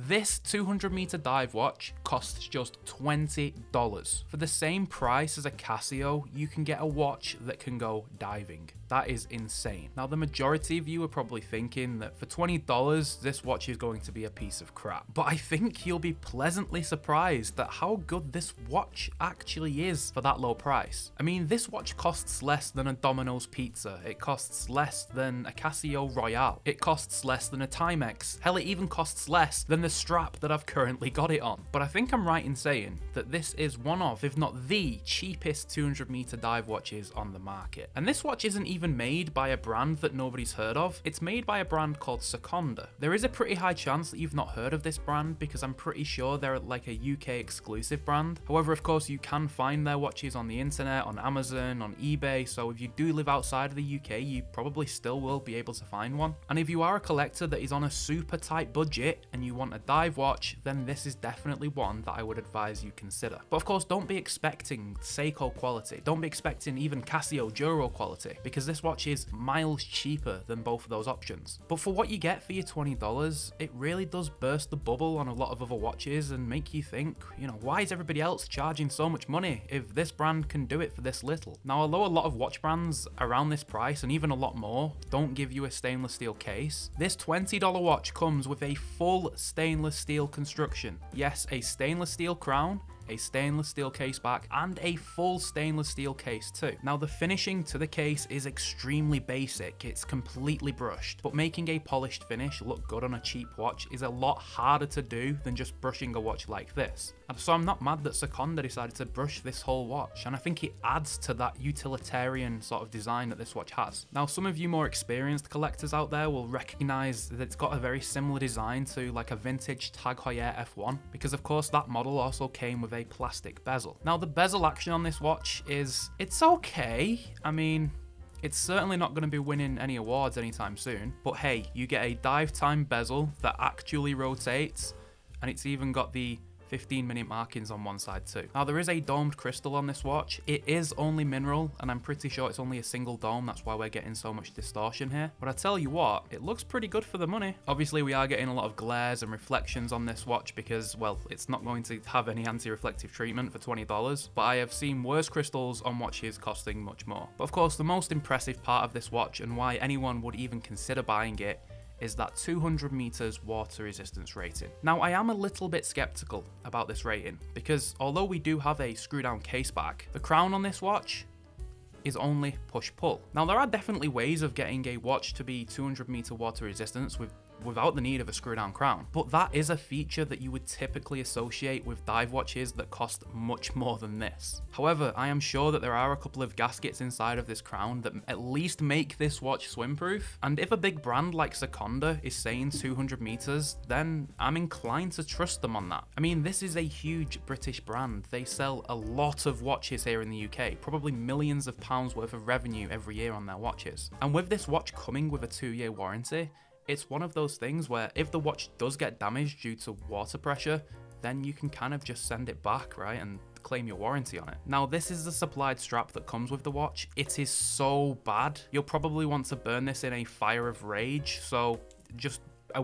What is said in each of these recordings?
This 200-meter dive watch costs just $20. For the same price as a Casio, you can get a watch that can go diving. That is insane. Now, the majority of you are probably thinking that for $20, this watch is going to be a piece of crap. But I think you'll be pleasantly surprised at how good this watch actually is for that low price. I mean, this watch costs less than a Domino's pizza. It costs less than a Casio Royale. It costs less than a Timex. Hell, it even costs less than the strap that I've currently got it on. But I think I'm right in saying that this is one of, if not the cheapest 200-meter dive watches on the market. And this watch isn't even made by a brand that nobody's heard of. It's made by a brand called Seconda. There is a pretty high chance that you've not heard of this brand because I'm pretty sure they're like a UK exclusive brand. However, of course, you can find their watches on the internet, on Amazon, on eBay, so if you do live outside of the UK, you probably still will be able to find one. And if you are a collector that is on a super tight budget and you want a dive watch, then this is definitely one that I would advise you consider. But of course, don't be expecting Seiko quality. Don't be expecting even Casio Duro quality, because this watch is miles cheaper than both of those options. But for what you get for your $20, it really does burst the bubble on a lot of other watches and make you think, you know, why is everybody else charging so much money if this brand can do it for this little? Now, although a lot of watch brands around this price, and even a lot more, don't give you a stainless steel case, this $20 watch comes with a full stainless steel construction. Yes, a stainless steel crown, a stainless steel case back, and a full stainless steel case too. Now, the finishing to the case is extremely basic. It's completely brushed, but making a polished finish look good on a cheap watch is a lot harder to do than just brushing a watch like this. And so I'm not mad that Seconda decided to brush this whole watch, and I think it adds to that utilitarian sort of design that this watch has. Now, some of you more experienced collectors out there will recognize that it's got a very similar design to like a vintage Tag Heuer F1, because of course that model also came with a plastic bezel. Now, the bezel action on this watch it's okay. I mean, it's certainly not going to be winning any awards anytime soon, but hey, you get a dive time bezel that actually rotates, and it's even got the 15-minute markings on one side too. Now, there is a domed crystal on this watch. It is only mineral, and I'm pretty sure it's only a single dome. That's why we're getting so much distortion here. But I tell you what, it looks pretty good for the money. Obviously, we are getting a lot of glares and reflections on this watch because, well, it's not going to have any anti-reflective treatment for $20, but I have seen worse crystals on watches costing much more. But of course, the most impressive part of this watch, and why anyone would even consider buying it, is that 200 meters water resistance rating. Now, I am a little bit skeptical about this rating because although we do have a screw down case back, the crown on this watch is only push pull. Now, there are definitely ways of getting a watch to be 200 meter water resistance without the need of a screw down crown, but that is a feature that you would typically associate with dive watches that cost much more than this. However, I am sure that there are a couple of gaskets inside of this crown that at least make this watch swimproof, and if a big brand like Seconda is saying 200 meters, then I'm inclined to trust them on that. I mean, this is a huge British brand. They sell a lot of watches here in the UK, probably millions of pounds worth of revenue every year on their watches. And with this watch coming with a 2-year warranty, it's one of those things where if the watch does get damaged due to water pressure, then you can kind of just send it back, right, and claim your warranty on it. Now, this is the supplied strap that comes with the watch. It is so bad. You'll probably want to burn this in a fire of rage, so just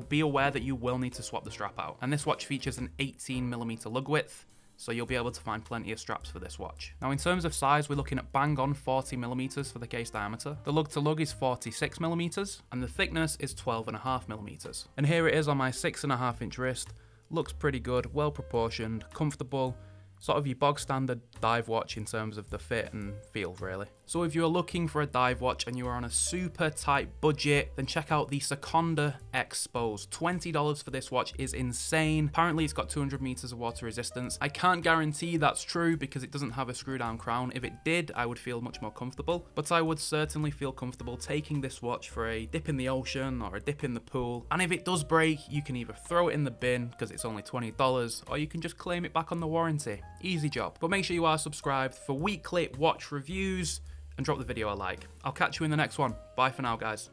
be aware that you will need to swap the strap out. And this watch features an 18mm lug width, so you'll be able to find plenty of straps for this watch. Now, in terms of size, we're looking at bang on 40mm for the case diameter. The lug to lug is 46mm, and the thickness is 12.5mm. And here it is on my 6.5-inch wrist. Looks pretty good, well proportioned, comfortable, sort of your bog standard dive watch in terms of the fit and feel, really. So if you're looking for a dive watch and you are on a super tight budget, then check out the Seconda Expose. $20 for this watch is insane. Apparently it's got 200 meters of water resistance. I can't guarantee that's true because it doesn't have a screw down crown. If it did, I would feel much more comfortable, but I would certainly feel comfortable taking this watch for a dip in the ocean or a dip in the pool. And if it does break, you can either throw it in the bin because it's only $20, or you can just claim it back on the warranty. Easy job. But make sure you are subscribed for weekly watch reviews and drop the video a like. I'll catch you in the next one. Bye for now, guys.